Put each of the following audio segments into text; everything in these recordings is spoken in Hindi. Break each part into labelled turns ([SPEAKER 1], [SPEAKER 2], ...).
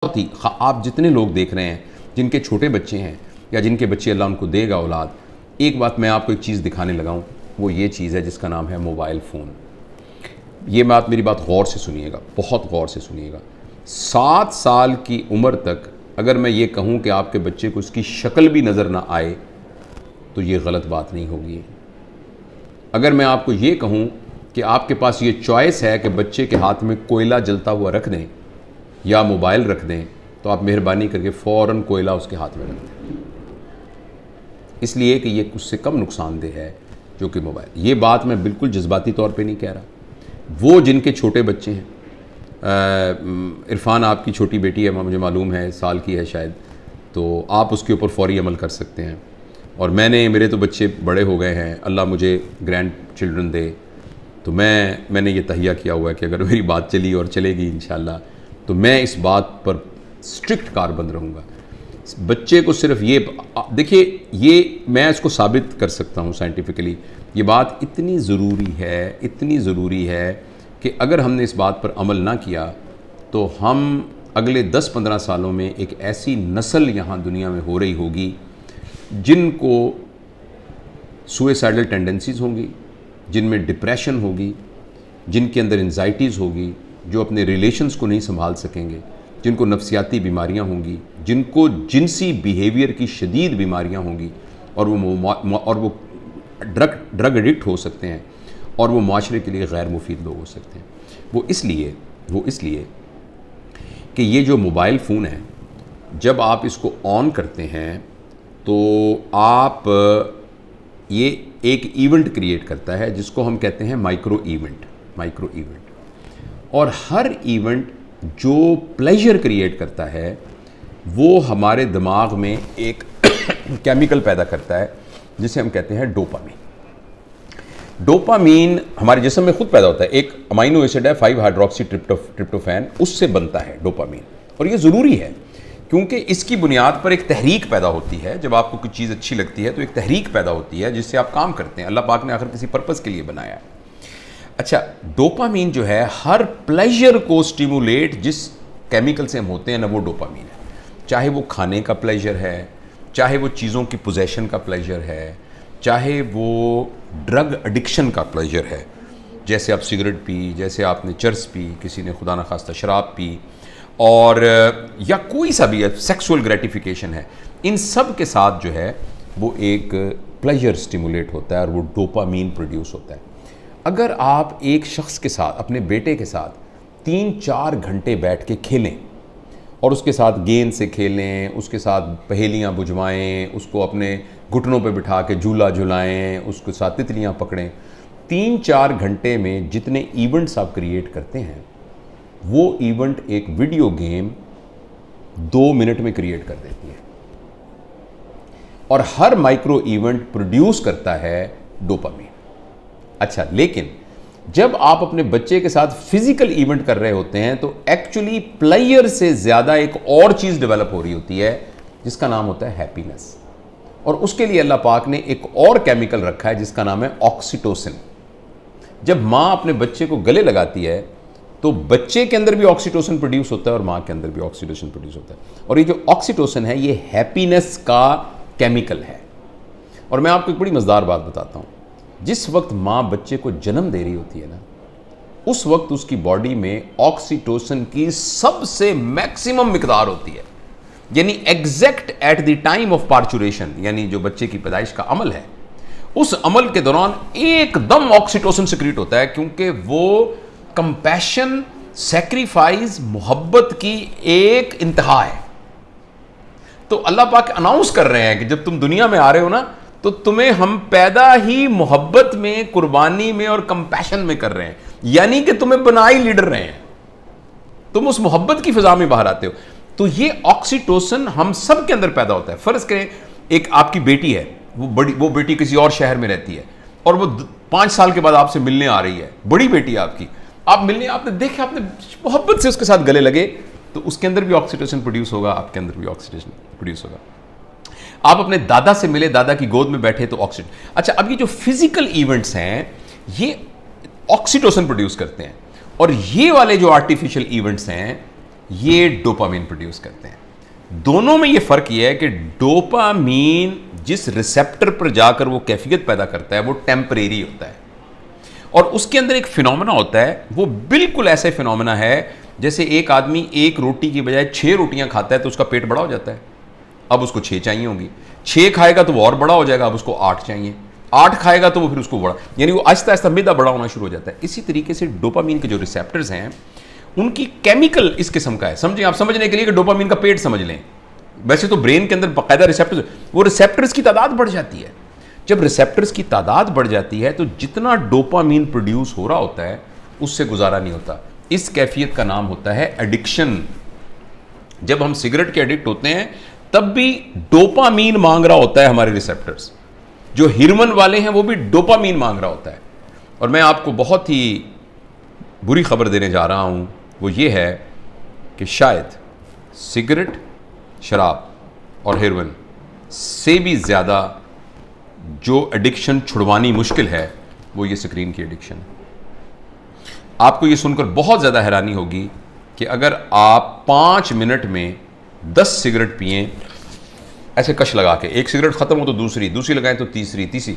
[SPEAKER 1] बहुत ही आप जितने लोग देख रहे हैं जिनके छोटे बच्चे हैं या जिनके बच्चे अल्लाह उनको देगा औलाद, एक बात मैं आपको एक चीज़ दिखाने लगा हूँ, वो ये चीज़ है जिसका नाम है मोबाइल फ़ोन। ये मेरी बात गौर से सुनिएगा, बहुत गौर से सुनिएगा। 7 साल की उम्र तक अगर मैं ये कहूँ कि आपके बच्चे को उसकी शक्ल भी नज़र ना आए तो ये गलत बात नहीं होगी। अगर मैं आपको ये कहूँ कि आपके पास ये चॉइस है कि बच्चे के हाथ में कोयला जलता हुआ रख दें या मोबाइल रख दें, तो आप मेहरबानी करके फ़ौरन कोयला उसके हाथ में रख दें, इसलिए कि ये उससे कम नुकसानदेह है जो कि मोबाइल। ये बात मैं बिल्कुल जज्बाती तौर पे नहीं कह रहा। वो जिनके छोटे बच्चे हैं, इरफान आपकी छोटी बेटी है, मुझे मालूम है साल की है शायद, तो आप उसके ऊपर फ़ौरी अमल कर सकते हैं। और मेरे तो बच्चे बड़े हो गए हैं, अल्लाह मुझे ग्रैंड चिल्ड्रन दे, तो मैंने ये तहिया किया हुआ है कि अगर मेरी बात चली और चलेगी इंशाअल्लाह, तो मैं इस बात पर स्ट्रिक्ट कारबंद रहूँगा। बच्चे को सिर्फ ये देखिए, ये मैं इसको साबित कर सकता हूँ साइंटिफिकली। ये बात इतनी ज़रूरी है कि अगर हमने इस बात पर अमल ना किया तो हम अगले 10-15 सालों में एक ऐसी नस्ल यहाँ दुनिया में हो रही होगी जिनको सुसाइडल टेंडेंसीज़ होंगी, जिनमें डिप्रेशन होगी, जिनके अंदर एंजाइटीज़ होगी, जो अपने रिलेशंस को नहीं संभाल सकेंगे, जिनको नफ्सियाती बीमारियां होंगी, जिनको जिनसी बिहेवियर की शदीद बीमारियां होंगी, और वो ड्रग एडिक्ट हो सकते हैं, और वो माशरे के लिए गैर मुफीद लोग हो सकते हैं। वो इसलिए कि ये जो मोबाइल फ़ोन है, जब आप इसको ऑन करते हैं तो आप ये एक इवेंट क्रिएट करता है जिसको हम कहते हैं माइक्रो इवेंट। और हर इवेंट जो प्लेजर क्रिएट करता है वो हमारे दिमाग में एक केमिकल पैदा करता है जिसे हम कहते हैं डोपामीन। डोपामीन हमारे जिस्म में खुद पैदा होता है, एक अमाइनो एसिड है 5-हाइड्रोक्सी ट्रिप्टोफैन, उससे बनता है डोपामीन। और ये ज़रूरी है क्योंकि इसकी बुनियाद पर एक तहरीक पैदा होती है। जब आपको कोई चीज़ अच्छी लगती है तो एक तहरीक पैदा होती है जिससे आप काम करते हैं। अल्लाह पाक ने आखिर किसी पर्पज़ के लिए बनाया है। अच्छा, डोपामीन जो है हर प्लेजर को स्टिमुलेट जिस केमिकल से हम होते हैं ना, वो डोपामीन है। चाहे वो खाने का प्लेजर है, चाहे वो चीज़ों की पोजेशन का प्लेजर है, चाहे वो ड्रग एडिक्शन का प्लेजर है, जैसे आप सिगरेट पी, जैसे आपने चर्स पी, किसी ने खुदा न खास्ता शराब पी, और या कोई सा भी सेक्सुअल ग्रेटिफिकेशन है, इन सब के साथ जो है वो एक प्लेजर स्टिमुलेट होता है और वो डोपामीन प्रोड्यूस होता है। अगर आप एक शख्स के साथ, अपने बेटे के साथ 3-4 घंटे बैठ के खेलें और उसके साथ गेंद से खेलें, उसके साथ पहेलियाँ बुझवाएं, उसको अपने घुटनों पे बिठा के झूला झुलाएं, उसके साथ तितलियाँ पकड़ें, 3-4 घंटे में जितने इवेंट्स आप क्रिएट करते हैं वो इवेंट एक वीडियो गेम 2 मिनट में क्रिएट कर देती है। और हर माइक्रो इवेंट प्रोड्यूस करता है डोपामीन। अच्छा, लेकिन जब आप अपने बच्चे के साथ फिजिकल इवेंट कर रहे होते हैं तो एक्चुअली प्लेयर से ज़्यादा एक और चीज़ डेवलप हो रही होती है जिसका नाम होता है हैप्पीनेस। और उसके लिए अल्लाह पाक ने एक और केमिकल रखा है जिसका नाम है ऑक्सीटोसिन। जब माँ अपने बच्चे को गले लगाती है तो बच्चे के अंदर भी ऑक्सीटोसिन प्रोड्यूस होता है और माँ के अंदर भी ऑक्सीटोसिन प्रोड्यूस होता है। और ये जो ऑक्सीटोसिन है ये हैप्पीनेस का केमिकल है। और मैं आपको एक बड़ी मज़ेदार बात बताता हूँ। जिस वक्त माँ बच्चे को जन्म दे रही होती है ना, उस वक्त उसकी बॉडी में ऑक्सीटोसिन की सबसे मैक्सिमम मिकदार होती है, यानी exact at the time of parturition, यानी जो बच्चे की पैदाइश का अमल है, उस अमल के दौरान एकदम ऑक्सीटोसिन सिक्रीट होता है, क्योंकि वो कंपैशन, सैक्रिफाइस, मोहब्बत की एक इंतहा है। तो अल्लाह पाक अनाउंस कर रहे हैं कि जब तुम दुनिया में आ रहे हो ना, तो तुम्हें हम पैदा ही मोहब्बत में, कुर्बानी में और कंपैशन में कर रहे हैं, यानी कि तुम्हें बना ही लीडर रहे हैं। तुम उस मोहब्बत की फिजा में बाहर आते हो। तो ये ऑक्सीटोसिन हम सब के अंदर पैदा होता है। फर्ज करें एक आपकी बेटी है, वो बेटी किसी और शहर में रहती है और वो 5 साल के बाद आपसे मिलने आ रही है, बड़ी बेटी है आपकी, आप मिलने, आपने देखा, आपने मोहब्बत से उसके साथ गले लगे, तो उसके अंदर भी ऑक्सीटोसिन प्रोड्यूस होगा, आपके अंदर भी ऑक्सीटोसिन प्रोड्यूस होगा। आप अपने दादा से मिले, दादा की गोद में बैठे, तो ऑक्सीटोसिन। अच्छा, अब ये जो फिजिकल इवेंट्स हैं ये ऑक्सीटोसिन प्रोड्यूस करते हैं, और ये वाले जो आर्टिफिशियल इवेंट्स हैं ये डोपामीन प्रोड्यूस करते हैं। दोनों में ये फ़र्क ये है कि डोपामीन जिस रिसेप्टर पर जाकर वो कैफियत पैदा करता है वो टेम्परेरी होता है, और उसके अंदर एक फिनोमेना होता है, वो बिल्कुल ऐसे फिनोमेना है जैसे एक आदमी एक रोटी की बजाय 6 रोटियां खाता है तो उसका पेट बड़ा हो जाता है, अब उसको 6 चाहिए होंगी, 6 खाएगा तो वो और बड़ा हो जाएगा, अब उसको 8 चाहिए, 8 खाएगा तो वो फिर उसको बड़ा, यानी वो आहिस्ता आहिस्ता मैदा बड़ा होना शुरू हो जाता है। इसी तरीके से डोपामीन के जो रिसेप्टर्स हैं उनकी केमिकल इस किस्म का है। समझें, आप समझने के लिए कि डोपामीन का पेट समझ लें, वैसे तो ब्रेन के अंदर बाकायदा रिसेप्टर्स, वो रिसेप्टर्स की तादाद बढ़ जाती है। जब रिसेप्टर्स की तादाद बढ़ जाती है तो जितना डोपामीन प्रोड्यूस हो रहा होता है उससे गुजारा नहीं होता। इस कैफियत का नाम होता है एडिक्शन। जब हम सिगरेट के एडिक्ट होते हैं तब भी डोपामीन मांग रहा होता है हमारे रिसेप्टर्स, जो हेरोइन वाले हैं वो भी डोपामीन मांग रहा होता है। और मैं आपको बहुत ही बुरी खबर देने जा रहा हूं, वो ये है कि शायद सिगरेट, शराब और हेरोइन से भी ज़्यादा जो एडिक्शन छुड़वानी मुश्किल है वो ये स्क्रीन की एडिक्शन है। आपको ये सुनकर बहुत ज़्यादा हैरानी होगी कि अगर आप 5 मिनट में 10 सिगरेट पिएं, ऐसे कश लगा के, एक सिगरेट ख़त्म हो तो दूसरी, दूसरी लगाएं तो तीसरी,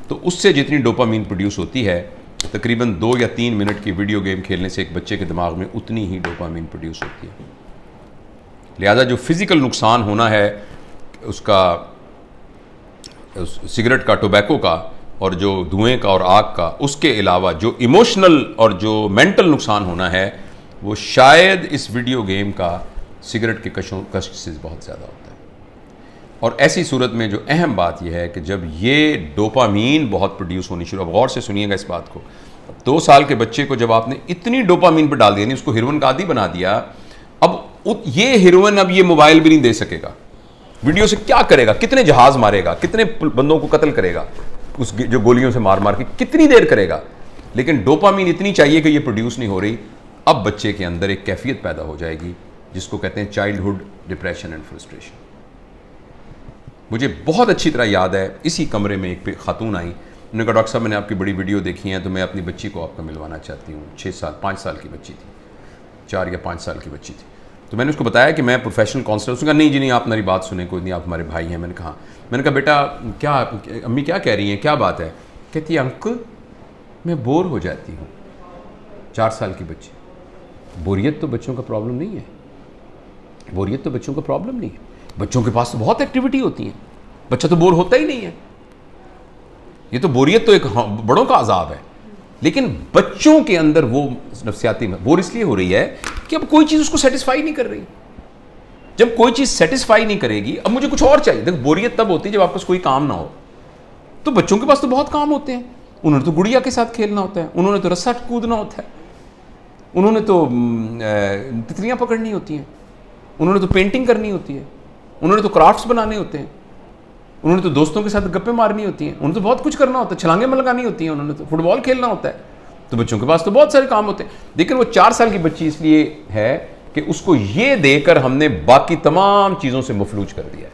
[SPEAKER 1] तो उससे जितनी डोपामीन प्रोड्यूस होती है तकरीबन 2 या 3 मिनट की वीडियो गेम खेलने से एक बच्चे के दिमाग में उतनी ही डोपामीन प्रोड्यूस होती है। लिहाजा जो फिज़िकल नुकसान होना है उसका, सिगरेट का, टोबैको का और जो धुएं का और आग का, उसके अलावा जो इमोशनल और जो मेंटल नुकसान होना है वो शायद इस वीडियो गेम का सिगरेट के कष्ट से बहुत ज़्यादा होता है। और ऐसी सूरत में जो अहम बात यह है कि जब ये डोपामीन बहुत प्रोड्यूस होनी शुरू, अब गौर से सुनिएगा इस बात को, 2 साल के बच्चे को जब आपने इतनी डोपामीन पर डाल दिया, नहीं उसको हेरोइन का आदी बना दिया, अब ये हेरोइन अब ये मोबाइल भी नहीं दे सकेगा, वीडियो से क्या करेगा, कितने जहाज मारेगा, कितने बंदों को कत्ल करेगा, उस जो गोलियों से मार मार के कितनी देर करेगा, लेकिन डोपामीन इतनी चाहिए कि ये प्रोड्यूस नहीं हो रही। अब बच्चे के अंदर एक कैफियत पैदा हो जाएगी जिसको कहते हैं चाइल्डहुड डिप्रेशन एंड फ्रस्ट्रेशन। मुझे बहुत अच्छी तरह याद है, इसी कमरे में एक खातून आई, उन्होंने कहा डॉक्टर साहब मैंने आपकी बड़ी वीडियो देखी है तो मैं अपनी बच्ची को आपका मिलवाना चाहती हूँ। 5 साल की बच्ची थी, 4 या 5 साल की बच्ची थी। तो मैंने उसको बताया कि मैं प्रोफेशनल काउंसलर। उसने कहा नहीं जी नहीं, आप मेरी बात सुने, कोई नहीं, आप हमारे भाई हैं। मैंने कहा बेटा क्या, अम्मी क्या कह रही हैं, क्या बात है? कहती है अंकल मैं बोर हो जाती हूँ। 4 साल की बच्ची। बोरियत तो बच्चों का प्रॉब्लम नहीं है, बोरियत तो बच्चों का प्रॉब्लम नहीं है, बच्चों के पास तो बहुत एक्टिविटी होती है, बच्चा तो बोर होता ही नहीं है। ये तो बोरियत तो एक बड़ों का अजाब है, लेकिन बच्चों के अंदर वो नफ्सियाती बोर इसलिए हो रही है कि अब कोई चीज़ उसको सेटिस्फाई नहीं कर रही। जब कोई चीज़ सेटिस्फाई नहीं करेगी, अब मुझे कुछ और चाहिए। देखो बोरियत तब होती है जब आपके पास कोई काम ना हो। तो बच्चों के पास तो बहुत काम होते हैं, उन्होंने तो गुड़िया के साथ खेलना होता है, उन्होंने तो रस्सा कूदना होता है, उन्होंने तो तितलियाँ पकड़नी होती हैं, उन्होंने तो पेंटिंग करनी होती है, उन्होंने तो क्राफ्ट्स बनाने होते हैं, उन्होंने तो दोस्तों के साथ गप्पे मारनी होती हैं, उन्होंने तो बहुत कुछ करना होता है, छलांगे लगानी होती हैं, उन्होंने तो फुटबॉल खेलना होता है। तो बच्चों के पास तो बहुत सारे काम होते हैं। लेकिन वो 4 साल की बच्ची इसलिए है कि उसको ये देकर हमने बाकी तमाम चीज़ों से मफलूज कर दिया है।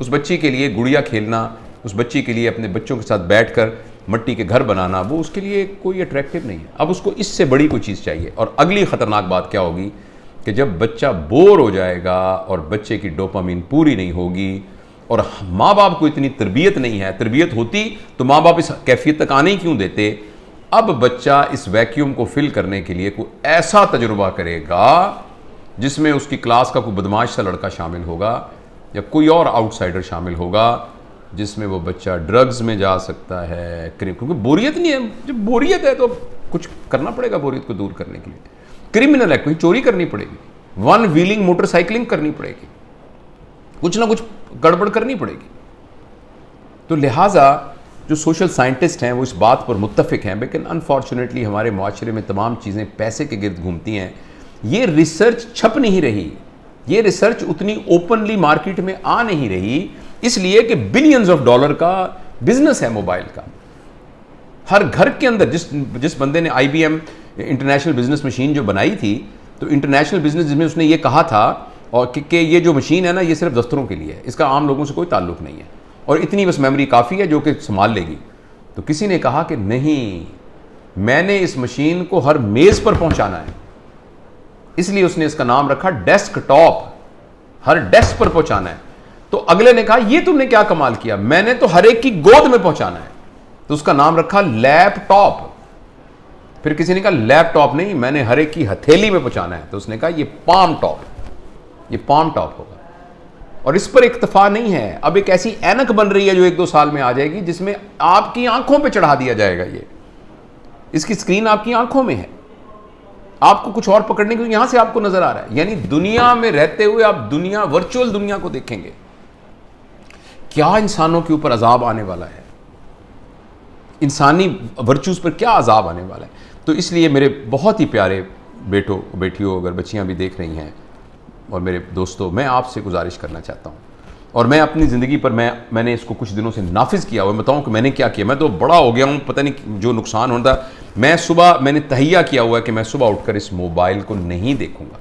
[SPEAKER 1] उस बच्ची के लिए गुड़िया खेलना, उस बच्ची के लिए अपने बच्चों के साथ बैठकर मिट्टी के घर बनाना, वो उसके लिए कोई अट्रैक्टिव नहीं है। अब उसको इससे बड़ी कोई चीज़ चाहिए। और अगली ख़तरनाक बात क्या होगी कि जब बच्चा बोर हो जाएगा और बच्चे की डोपामीन पूरी नहीं होगी और माँ बाप को इतनी तरबियत नहीं है, तरबियत होती तो माँ बाप इस कैफियत तक आने ही क्यों देते। अब बच्चा इस वैक्यूम को फिल करने के लिए कोई ऐसा तजुर्बा करेगा जिसमें उसकी क्लास का कोई बदमाश सा लड़का शामिल होगा या कोई और आउटसाइडर शामिल होगा, जिसमें वो बच्चा ड्रग्स में जा सकता है, क्योंकि बोरियत नहीं है। जब बोरियत है तो कुछ करना पड़ेगा बोरियत को दूर करने के लिए। क्रिमिनल है, कोई चोरी करनी पड़ेगी, 1 व्हीलिंग मोटरसाइकिलिंग करनी पड़ेगी, कुछ ना कुछ गड़बड़ करनी पड़ेगी। तो लिहाजा जो सोशल साइंटिस्ट हैं वो इस बात पर मुत्तफिक हैं, लेकिन अनफॉर्चुनेटली हमारे माशरे में तमाम चीज़ें पैसे के गिर्द घूमती हैं। ये रिसर्च छप नहीं रही, ये रिसर्च उतनी ओपनली मार्केट में आ नहीं रही, इसलिए कि बिलियंस ऑफ डॉलर का बिजनेस है मोबाइल का। हर घर के अंदर जिस बंदे ने IBM इंटरनेशनल बिजनेस मशीन जो बनाई थी, तो इंटरनेशनल बिजनेस जिसमें उसने ये कहा था और कि ये जो मशीन है ना, ये सिर्फ दफ्तरों के लिए है, इसका आम लोगों से कोई ताल्लुक नहीं है और इतनी बस मेमोरी काफ़ी है जो कि संभाल लेगी। तो किसी ने कहा कि नहीं, मैंने इस मशीन को हर मेज़ पर पहुंचाना है, इसलिए उसने इसका नाम रखा डेस्कटॉप। हर डेस्क पर पहुंचाना है। तो अगले ने कहा ये तुमने क्या कमाल किया, मैंने तो हर एक की गोद में पहुंचाना है, तो उसका नाम रखा लैपटॉप। फिर किसी ने कहा लैपटॉप नहीं, मैंने हर एक की हथेली में पहुंचाना है, तो उसने कहा ये पाम टॉप, ये पाम टॉप होगा। और इस पर इक्तफा नहीं है, अब एक ऐसी ऐनक बन रही है जो 1-2 साल में आ जाएगी, जिसमें आपकी आंखों पे चढ़ा दिया जाएगा। ये इसकी स्क्रीन आपकी आंखों में है, आपको कुछ और पकड़ने को यहां से आपको नजर आ रहा है। यानी दुनिया में रहते हुए आप दुनिया, वर्चुअल दुनिया को देखेंगे। क्या इंसानों के ऊपर अजाब आने वाला है, इंसानी वर्चूज पर क्या अजाब आने वाला है। तो इसलिए मेरे बहुत ही प्यारे बेटों बेटियों, अगर बच्चियां भी देख रही हैं और मेरे दोस्तों, मैं आपसे गुजारिश करना चाहता हूं, और मैं अपनी ज़िंदगी पर मैंने इसको कुछ दिनों से नाफिज किया हुआ। बताऊं कि मैंने क्या किया, मैं तो बड़ा हो गया हूं, पता नहीं जो नुकसान होता। मैंने तहैया किया हुआ है कि मैं सुबह उठकर इस मोबाइल को नहीं देखूंगा।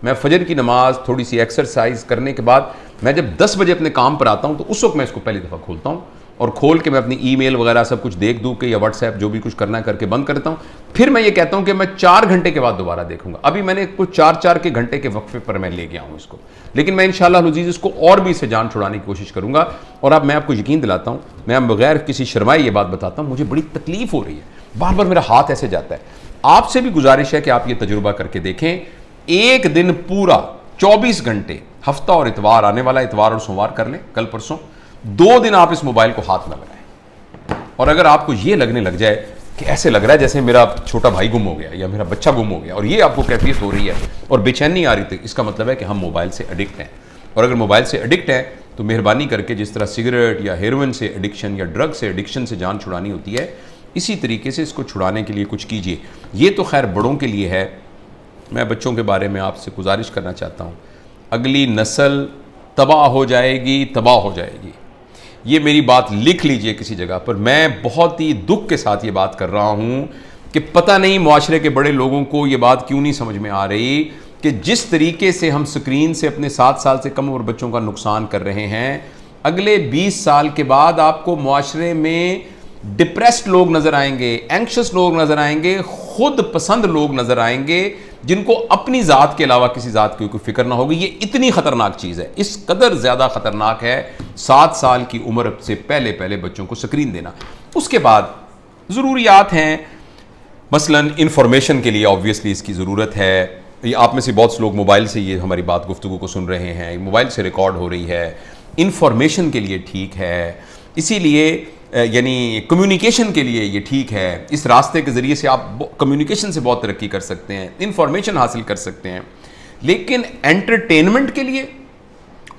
[SPEAKER 1] मैं फजर की नमाज, थोड़ी सी एक्सरसाइज करने के बाद मैं जब 10 बजे अपने काम पर आता हूं, तो उस वक्त मैं इसको पहली दफ़ा खोलता हूं, और खोल के मैं अपनी ईमेल वगैरह सब कुछ देख दूँ कि, या व्हाट्सएप जो भी कुछ करना है करके बंद करता हूँ। फिर मैं ये कहता हूँ कि मैं 4 घंटे के बाद दोबारा देखूंगा। अभी मैंने कुछ 4-4 के घंटे के वक्फे पर मैं ले गया हूँ इसको, लेकिन मैं इंशाअल्लाह अज़ीज़ इसको और भी इससे जान छुड़ाने की कोशिश करूँगा। और अब मैं आपको यकीन दिलाता हूँ, मैं बगैर किसी शर्माए ये बात बताता हूँ, मुझे बड़ी तकलीफ हो रही है, बार बार मेरा हाथ ऐसे जाता है। आपसे भी गुजारिश है कि आप ये तजुर्बा करके देखें। एक दिन पूरा 24 घंटे, हफ्ता और इतवार आने वाला, इतवार और सोमवार कर लें, कल परसों 2 दिन आप इस मोबाइल को हाथ न लगाएं। और अगर आपको ये लगने लग जाए कि ऐसे लग रहा है जैसे मेरा छोटा भाई गुम हो गया या मेरा बच्चा गुम हो गया, और ये आपको कैफियत हो रही है और बेचैनी आ रही थी, इसका मतलब है कि हम मोबाइल से एडिक्ट हैं। और अगर मोबाइल से एडिक्ट हैं तो मेहरबानी करके, जिस तरह सिगरेट या हेरोइन से एडिक्शन या ड्रग से एडिक्शन से जान छुड़ानी होती है, इसी तरीके से इसको छुड़ाने के लिए कुछ कीजिए। ये तो खैर बड़ों के लिए है। मैं बच्चों के बारे में आपसे गुजारिश करना चाहता हूँ, अगली नस्ल तबाह हो जाएगी, तबाह हो जाएगी। ये मेरी बात लिख लीजिए किसी जगह पर। मैं बहुत ही दुख के साथ ये बात कर रहा हूँ कि पता नहीं मुआशरे के बड़े लोगों को ये बात क्यों नहीं समझ में आ रही कि जिस तरीके से हम स्क्रीन से अपने 7 साल से कम उम्र बच्चों का नुकसान कर रहे हैं, अगले 20 साल के बाद आपको मुआशरे में डिप्रेस्ड लोग नज़र आएंगे, एंक्शस लोग नज़र आएंगे, खुद पसंद लोग नज़र आएंगे, जिनको अपनी ज़ात के अलावा किसी ज़ात की कोई फिक्र ना होगी। ये इतनी ख़तरनाक चीज़ है, इस कदर ज़्यादा ख़तरनाक है 7 साल की उम्र से पहले पहले बच्चों को स्क्रीन देना। उसके बाद ज़रूरियात हैं, मसलन इंफॉर्मेशन के लिए ऑब्वियसली इसकी ज़रूरत है। ये आप में से बहुत से लोग मोबाइल से ये हमारी बात गुफ्तगू को सुन रहे हैं, मोबाइल से रिकॉर्ड हो रही है, इंफॉर्मेशन के लिए ठीक है, इसीलिए यानी कम्युनिकेशन के लिए ये ठीक है। इस रास्ते के ज़रिए से आप कम्युनिकेशन से बहुत तरक्की कर सकते हैं, इंफॉर्मेशन हासिल कर सकते हैं। लेकिन एंटरटेनमेंट के लिए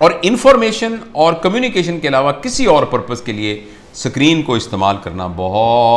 [SPEAKER 1] और इंफॉर्मेशन और कम्युनिकेशन के अलावा किसी और पर्पज़ के लिए स्क्रीन को इस्तेमाल करना बहुत